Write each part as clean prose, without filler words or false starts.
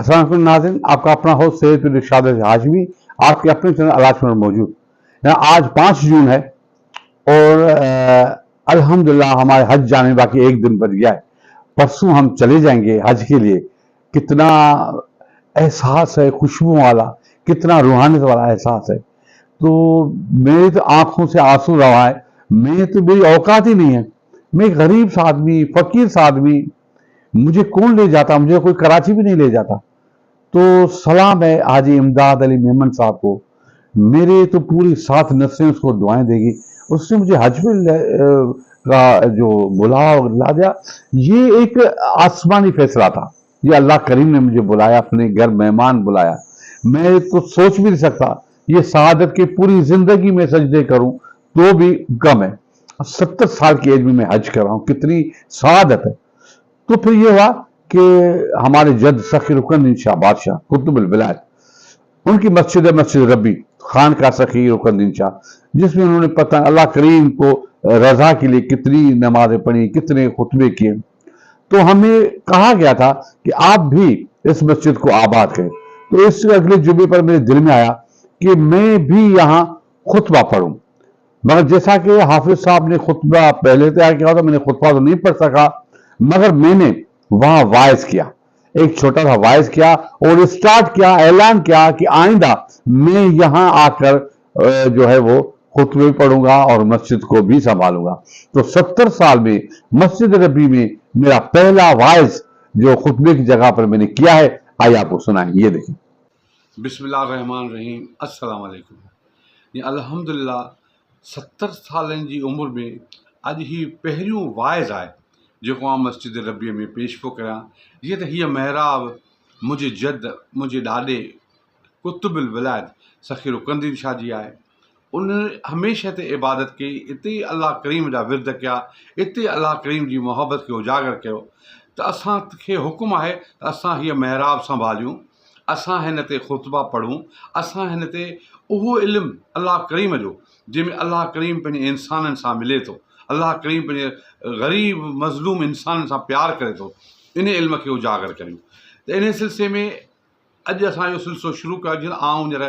अस्सलाम वालेकुम नाज़रीन, आपका अपना होस्ट सैयद इरशाद हाशमी आपके अपने चैनल अलाश में मौजूद। आज 5 जून है और अल्हम्दुलिल्लाह हमारे हज जाने में बाकी एक दिन बच गया है। परसों हम चले जाएंगे हज के लिए। कितना एहसास है खुशबू वाला, कितना रूहानियत वाला एहसास है। तो मेरी तो आंखों से आंसू रहा है। मैं तो, मेरी औकात ही नहीं है। मैं एक गरीब सा आदमी, फकीर सा आदमी, मुझे कौन ले जाता, मुझे कोई कराची भी नहीं ले जाता। तो सलाम है हाजी इमदाद अली मेमन साहब को, मेरे तो पूरी 7 नस्लें उसको दुआएं देगी। उसने मुझे हज में का जो बुलावा ला दिया, ये एक आसमानी फैसला था। ये अल्लाह करीम ने मुझे बुलाया, अपने घर मेहमान बुलाया। मैं तो सोच भी नहीं सकता, ये शहादत की पूरी जिंदगी में सजदे करूं तो भी कम है। 70 साल की एज में मैं हज कर रहा हूं, कितनी शहादत है। तो फिर ये हुआ कि हमारे जद सखी रुकन शाह बादशाह कुतुबुल विलायत, उनकी मस्जिद रब्बी खान का सखी रुकन शाह, जिसमें उन्होंने पता अल्लाह करीम को रजा के लिए कितनी नमाजें पढ़ी, कितने खुतबे किए। तो हमें कहा गया था कि आप भी इस मस्जिद को आबाद करें। तो इस अगले जुमे पर मेरे दिल में आया कि मैं भी यहाँ खुतबा पढ़ूं। मगर जैसा कि हाफिज साहब ने खुतबा पहले तैयार किया था, मैंने खुतबा तो नहीं पढ़ सका, मगर मैंने वहां वाइज किया, एक छोटा सा वाइज किया और स्टार्ट किया, ऐलान किया कि आइंदा मैं यहां आकर जो है वो खुतबे पढ़ूंगा और मस्जिद को भी संभालूंगा। तो 70 साल में मस्जिद नबी में मेरा पहला वाइज जो खुतबे की जगह पर मैंने किया है, आइए आपको सुनाएं, ये देखें। बिस्मिल्लाहिर्रहमानिर्रहीम, अस्सलाम वालेकुम। अल्हम्दुलिल्लाह 70 सालनि जी उमिरि में अॼु ही पहिरियों वाइज़ आहे जेको आउं मस्जिद रबीअ में पेश पियो करियां। जीअं त हीअ महराब मुंहिंजे जद, मुंहिंजे ॾाॾे कुतुबुल विलायत सखी रुकनदीन शाह जी आहे। उन हमेशह ते इबादत कई, इते ई अल्लाह करीम जा विर्द कया, इते अल्लाह करीम जी मोहबत खे उजागर कयो। त असांखे हुकुम आहे त असां हीअ महराब संभालियूं, असां हिन ते ख़ुतबा पढ़ूं, असां हिन ते उहो इल्मु अल्लाह करीम जो जंहिंमें अल्लाह करीम पंहिंजे इंसाननि सां मिले थो, अल्लाह करीम पंहिंजे ग़रीब मज़लूम इंसाननि सां प्यारु करे थो, इन इल्म खे उजागर करियूं। त इन सिलसिले में अॼु असां इहो सिलसिलो शुरू कयो। जीअं आउं हींअर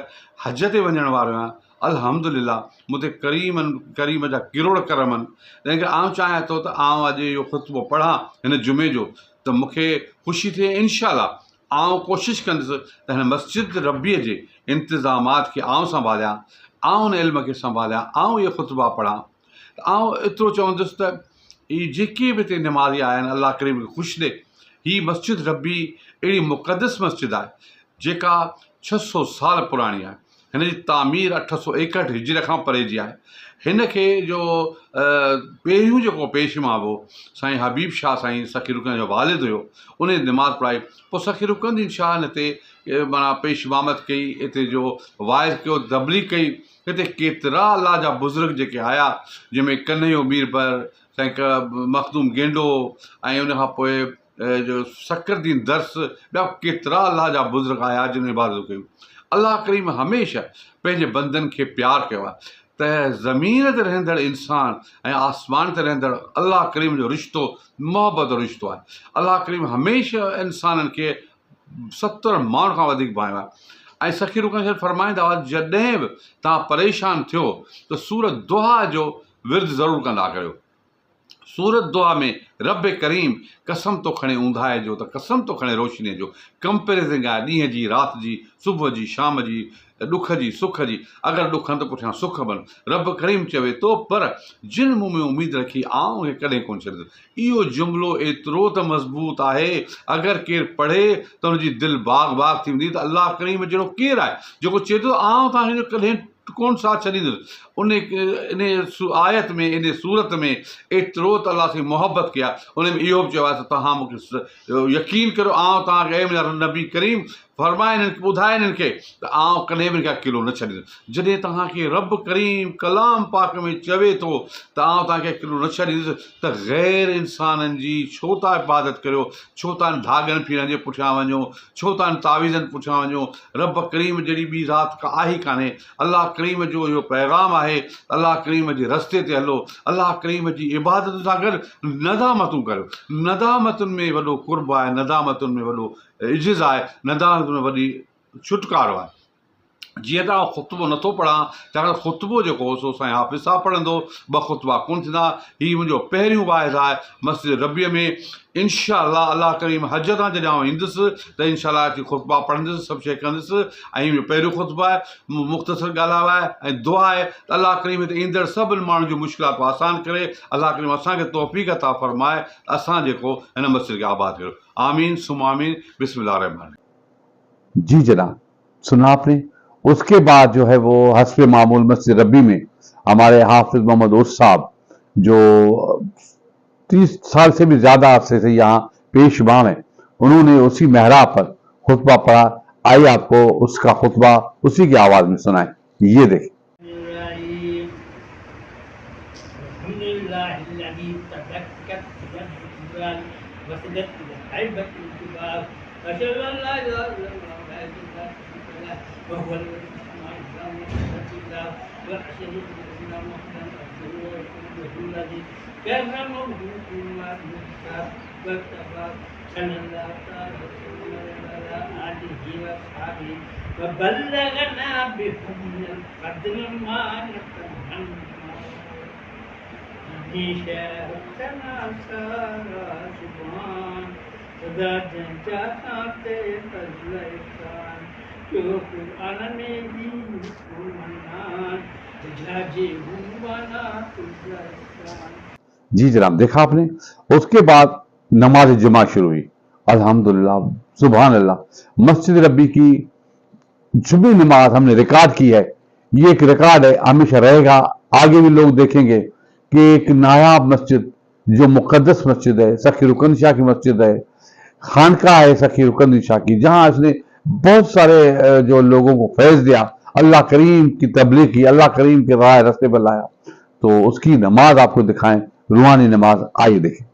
हज ते वञण वारो आहियां, अल्हम्दुलिल्लाह मूंते करीम जा किरोड़ करम आहिनि। तंहिं करे आउं चाहियां थो त आउं अॼु इहो ख़ुतबो पढ़ां हिन जुमे जो, त मूंखे ख़ुशी थिए। इंशाअल्लाह आउं कोशिशि कंदुसि त हिन मस्जिद रबीअ जे इंतिज़ामात खे आउं संभालियां, आउं हुन इल्म खे संभालियां, आउं इहे ख़ुतबा पढ़ां। त आउं एतिरो चवंदुसि त इहे जेके बि हिते निमाज़ी आया आहिनि, अल्लाह करीम खे ख़ुशि ॾे। हीअ मस्जिद रबी अहिड़ी मुक़दस मस्जिद आहे जेका 600 साल पुराणी आहे। हिन जी तामीर 861 हिजरी खां परे जी आहे। हिन खे जो पहिरियों जेको पेशवा हो साईं हबीब शाह साईं सखी रुकन जो वालिद हुयो, उन निमाज़ पढ़ाई। पोइ सखी रुकनदीन शाह हिन ते माना पेशवामत कई, हिते जो वाइज़ कयो, तबलीग कई। हिते केतिरा अल्लाह जा बुज़ुर्ग जेके आया, जंहिंमें कन्हैयो मीरबर, साईं मखदूम गेंडो ऐं उन खां पोइ जो सकरदीन दर्स, ॿिया केतिरा अल्लाह जा बुज़ुर्ग आया जिन इबादत कयूं। अल्लाह करीम हमेशह पंहिंजे बंदनि खे प्यारु कयो आहे। त ज़मीन ते रहंदड़ इंसान ऐं आसमान ते रहंदड़ अल्लाह करीम जो रिश्तो मोहबत जो रिश्तो आहे। अल्लाह करीम हमेशह इंसाननि खे 70 माण्हुनि खां वधीक भायो आहे। ऐं सखी रुकन शाह फरमाईंदा हुआ, जॾहिं बि तव्हां परेशान थियो त सूरत दुहा जो विर्द ज़रूरु कंदा करियो। सूरत दुआ में रब करीम कसम तो खणे ऊंधाए जो, त कसम तो खणे रोशनीअ जो। कंपेरिज़न आहे ॾींहं जी, राति जी, सुबुह जी, शाम जी, ॾुख जी, सुख जी। अगरि ॾुखनि त पुठियां सुख बि। रब करीम चवे थो, पर जिन मूं में उमेद रखी आउं खे कॾहिं कोन छॾींदुसि। इहो जुमिलो एतिरो त मज़बूत आहे, अगरि केरु पढ़े त हुनजी दिलि बाग़ बाग़ थी वेंदी। त अल्लाह करीम जहिड़ो केरु आहे जेको चए थो आउं तव्हांजो कॾहिं कोन साथ छॾींदुसि। उन आयत में, इन सूरत में एतिरो त अल्लाह सां मोहबत कया। उन में इहो बि चयो आहे त तव्हां मूंखे यकीन करियो, आउं तव्हांखे ऐं मुंहिंजा नबी करीम फरमाए हिननि खे, ॿुधाए हिननि खे त आउं कॾहिं बि हिनखे अकेलो न छॾींदुसि। जॾहिं तव्हांखे रब करीम कलाम पाक में चवे थो त आउं तव्हांखे अकेलो न छॾींदुसि, त ग़ैर इंसाननि जी छो था इबादत करियो, छो था धागनि पीरनि जे पुठियां वञो, छो था तावीज़नि पुठियां वञो। रब करीम जहिड़ी ॿी ज़ात का आहे ई कान्हे। अल्लाह करीम जो इहो पैगाम आहे, अल्लाह करीम जे रस्ते ते हलो, अल्लाह करीम जी इबादत सां गॾु नदामतूं करियो। नदामतुनि में वॾो कुर्ब आहे, नदामतुनि में वॾो इज़्ज़त आहे, नदानत में वॾी छुटकारो आहे। जीअं त ख़ुतबो नथो पढ़ां छाकाणि ख़ुतबो जेको हो सो साईं हाफ़िज़ साहब पढ़ंदो, 2 ख़ुतबा कोन थींदा। हीउ मुंहिंजो पहिरियों वाइज़ आहे मस्जिद रबीअ में। इंशाअल्लाह अल्लाह करीम हज तां जॾहिं आउं ईंदुसि त इंशाअल्लाह अची ख़ुतबा पढ़ंदुसि, सभु शइ कंदुसि। ऐं मुंहिंजो पहिरियों ख़ुतबो आहे, मुख़्तसर ॻाल्हायो आहे ऐं दुआ आहे त अल्लाह करीम हिते ईंदड़ सभिनि माण्हुनि जूं मुश्किलातूं आसान करे, अल्लाह करीम असांखे तौफ़ीक़ अता फ़रमाए, असां जेको हिन मस्जिद खे आबाद कयो। आमीन सुम आमीन। बिस्मिल्लाह रहमान। जी जनाब, सुना आपने। उसके बाद जो है वो हस्ब मामूल मस्जिद रब्बी में हमारे हाफिज मोहम्मद उर्स साहब, जो 30 साल से भी ज्यादा अरसे से यहाँ पेशवान है, उन्होंने उसी मेहराब पर खुतबा पढ़ा। आइए आपको उसका खुतबा उसी की आवाज में सुनाए। ये देखिए। وبلغنا بهم القدر ما نتمنى شاركنا سارا سبحان خدا جاتے فضلان جو قرآن میں بھی مسلمان جاجے ہوانا فضلان۔ जी जनाब, देखा आपने। उसके बाद नमाज जुमा शुरू हुई। अल्हम्दुलिल्लाह, सुभान अल्लाह। मस्जिद रब्बी की जुमे नमाज हमने रिकॉर्ड की है। ये एक रिकॉर्ड है, हमेशा रहेगा। आगे भी लोग देखेंगे कि एक नायाब मस्जिद, जो मुकद्दस मस्जिद है, सखी रुकन शाह की मस्जिद है, खानका है सखी रुकन शाह की, जहां इसने बहुत सारे जो लोगों को फैज दिया, अल्लाह करीम की तबलीग की, अल्लाह करीम के राह रास्ते पर लाया। तो उसकी नमाज आपको दिखाएं, रूहानी नमाज। आइए देखें।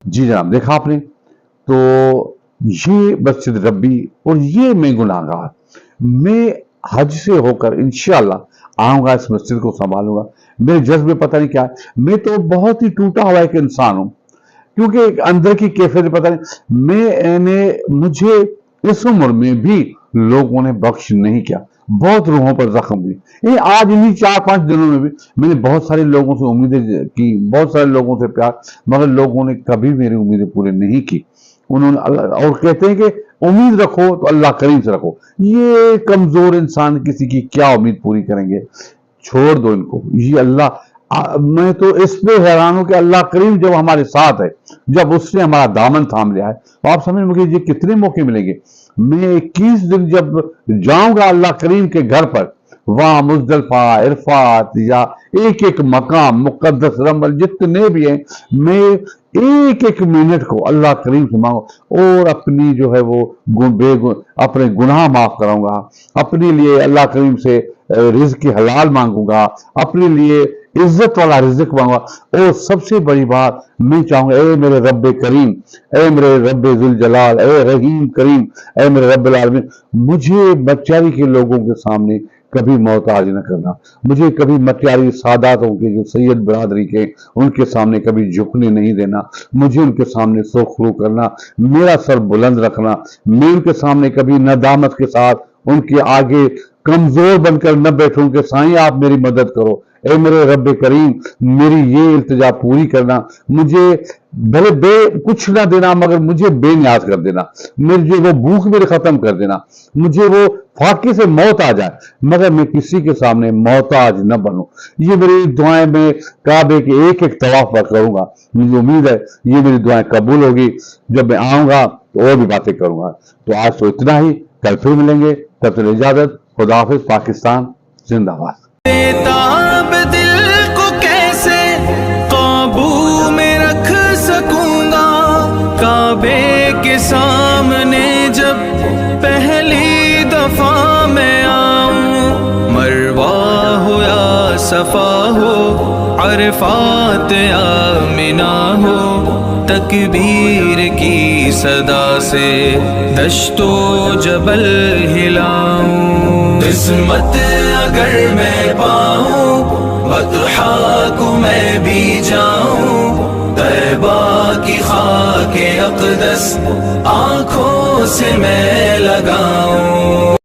जी जनाब, देखा आपने। तो ये मस्जिद रब्बी और ये मैं गुनाहगार, मैं حج سے ہو کر انشاءاللہ آؤں گا, اس مسجد کو سنبھالوں گا. میرے جذبے پتہ نہیں کیا ہے, میں تو بہت ہی ٹوٹا ہوا ایک انسان ہوں, کیونکہ ایک اندر کی کیفیت پتہ نہیں. مجھے اس عمر میں بھی لوگوں نے بخش نہیں کیا, بہت روحوں پر زخم دی. آج انہی 4-5 دنوں میں بھی میں نے بہت سارے لوگوں سے امیدیں کی, بہت سارے لوگوں سے پیار, مگر لوگوں نے کبھی میری امیدیں پورے نہیں کی. انہوں نے اور کہتے ہیں کہ امید رکھو تو اللہ کریم سے رکھو. یہ کمزور انسان کسی کی کیا امید پوری کریں گے, چھوڑ دو ان کو. یہ اللہ, میں تو اس پہ حیران ہوں کہ اللہ کریم جب ہمارے ساتھ ہے, جب اس نے ہمارا دامن تھام لیا ہے, تو آپ سمجھ مجھے یہ کتنے موقع ملیں گے. میں 21 دن جب جاؤں گا اللہ کریم کے گھر پر, وہاں مزدلفہ, عرفات یا ایک ایک مقام مقدس رمل جتنے بھی ہیں, میں ایک ایک منٹ کو اللہ کریم سے مانگو, اور اپنی جو ہے وہ اپنے گناہ معاف کراؤں گا, اپنے لیے اللہ کریم سے رزق حلال مانگوں گا, اپنے لیے عزت والا رزق مانگوں گا. اور سب سے بڑی بات میں چاہوں گا, اے میرے رب کریم, اے میرے رب ذوالجلال, اے رحیم کریم, اے میرے رب العالمین, مجھے مچاری کے لوگوں کے سامنے کبھی محتاج نہ کرنا. مجھے کبھی مچاری ساداتوں کے جو سید برادری کے, ان کے سامنے کبھی جھکنے نہیں دینا. مجھے ان کے سامنے سرخرو کرنا, میرا سر بلند رکھنا. میں ان کے سامنے کبھی ندامت کے ساتھ ان کے آگے کمزور بن کر نہ بیٹھوں کہ سائیں آپ میری مدد کرو. اے میرے رب کریم, میری یہ التجا پوری کرنا. مجھے بھلے کچھ نہ دینا, مگر مجھے بے نیاز کر دینا. مجھے وہ بھوک میرے ختم کر دینا. مجھے وہ فاقے سے موت آ جائے, مگر میں کسی کے سامنے محتاج نہ بنوں. یہ میری دعائیں میں کعبے کے ایک ایک طواف پر کروں گا. مجھے امید ہے یہ میری دعائیں قبول ہوگی. جب میں آؤں گا تو اور بھی باتیں کروں گا. تو آج تو اتنا ہی, کل پھر ملیں گے. تب تک اجازت. خدا حافظ. پاکستان زندہ باد. تاب دل کو کیسے قابو میں رکھ سکوں گا, کعبے کے سامنے جب پہلی دفعہ میں آؤں. مروہ ہو یا صفا ہو, عرفات یا منی ہو, تکبیر کی صدا سے دشت و جبل ہلاؤں. قسمت اگر میں پاؤں بطحا کو میں بھی جاؤں, طیبہ کی خاک اقدس آنکھوں سے میں لگاؤں.